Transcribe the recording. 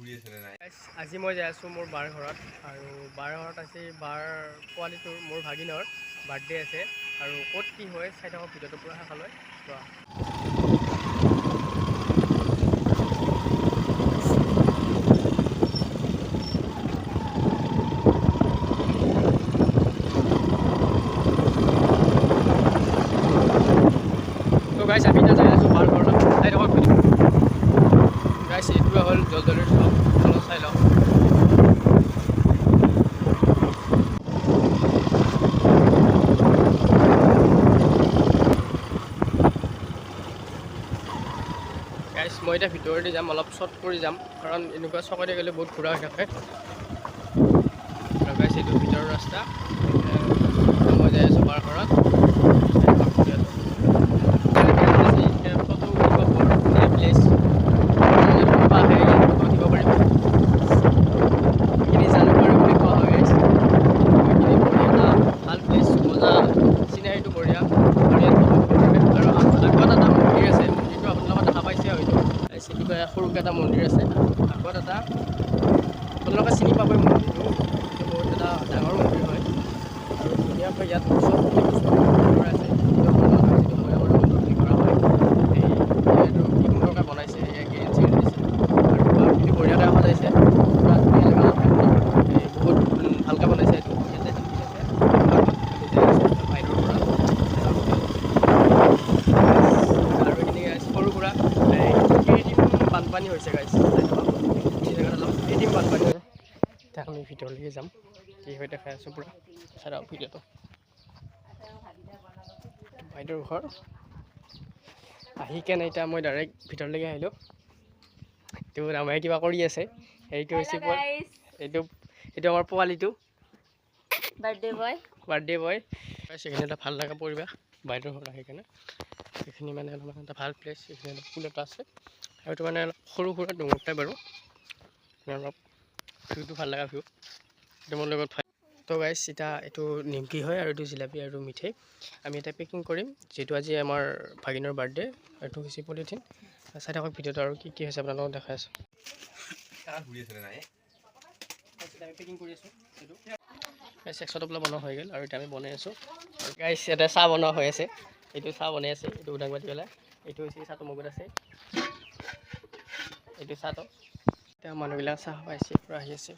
আজি মই যাই আছোঁ মোৰ বাৰ ঘৰত আৰু বাৰ ঘৰত আছে বাৰ পোৱালিটোৰ মোৰ ভাগিনৰ বাৰ্থডে আছে আৰু ক'ত কি হয় চাই থাকক ভিডিঅ'টো পুৰা শেষলৈ চোৱা। তো গাইছ আমি এতিয়া যাই আছোঁ বাৰ ঘৰত চাই থাকক ভিডিঅ'। গাইছ এইটোৱে হ'ল জলদলিৰ চক অলপ চাই লওক। গাইছ মই এতিয়া ভিতৰতে যাম, অলপ শ্বৰ্ট কৰি যাম কাৰণ এনেকুৱা চকতে গ'লে বহুত ঘূৰা হৈ থাকে। আৰু গাইছ এইটো ভিতৰৰ ৰাস্তা, মই যাই আছোঁ বাৰ ঘৰত। চিনাৰীটো বঢ়িয়া আৰু ইয়াত আৰু আগত এটা মন্দিৰ আছে, মন্দিৰটো আপোনালোকে দেখা পাইছে হয়তো। চিনি পাই সৰুকৈ এটা মন্দিৰ আছে আগত এটা, আপোনালোকে চিনি পাবই মন্দিৰটো, এইটো বহুত এটা ডাঙৰ মন্দিৰ হয় আৰু ধুনীয়াকৈ ইয়াত চব কৰা আছে। যিটো মৈয়ামৰ মন্দিৰ বুলি কৰা হয়, এইটো কি সুন্দৰকৈ বনাইছে, গেৰেজ চেৰেজ দিছে আৰু বাৰটো বঢ়িয়াকৈ সজাইছে, পুৰা ধুনীয়া জেগা বহুত ভালকৈ বনাইছে এইটো। ইয়াতে বানপানী হৈছে গাইছ, এই জেগাত অলপ কৃত্ৰিম বানপানী হয়। এতিয়া আমি ভিতৰলৈকে যাম, কি হয় দেখাই আছোঁ পুৰা চাই থাকক ভিডিঅ'টো। বাইদেউৰ ঘৰ আহি কেনে এতিয়া মই ডাইৰেক্ট ভিতৰলৈকে আহিলোঁ। এইটো ৰামায়ে কিবা কৰি আছে, এইটো হৈছে এইটো আমাৰ পোৱালিটো বাৰ্থডে বয়। সেইখিনি এটা ভাল লগা পৰিৱেশ বাইদেউৰ ঘৰত আহি কেনে, সেইখিনি মানে অলপমান এটা ভাল প্লেচ, সেইখিনি ফুল এটা আছে আৰু এইটো মানে অলপ সৰু সুৰা ডুঙৰ টাইপ আৰু অলপ ভিউটো ভাল লগা ভিউ, এইটো মোৰ লগত তো গাইছ এতিয়া এইটো নিমকি হয় আৰু এইটো জিলাপি আৰু মিঠাই আমি এতিয়া পেকিং কৰিম, যিহেতু আজি আমাৰ ভাগিনৰ বাৰ্থডে। এইটো হৈছে পলিথিন, চাই থাকক ভিডিঅ'টো আৰু কি কি হৈছে আপোনালোকক দেখাই আছোঁ। পেকিং কৰি আছোঁ, এইটো একশ টপলা বনোৱা হৈ গ'ল আৰু এতিয়া আমি বনাই আছোঁ। গাইছ ইয়াতে চাহ বনোৱা হৈ আছে, এইটো চাহ বনাই আছে, এইটো উদাং বাতি পেলাই, এইটো হৈছে চাহটো মগত আছে, এইটো চাহটো এতিয়া মানুহবিলাক চাহ পাইছে পৰা আহি আছে।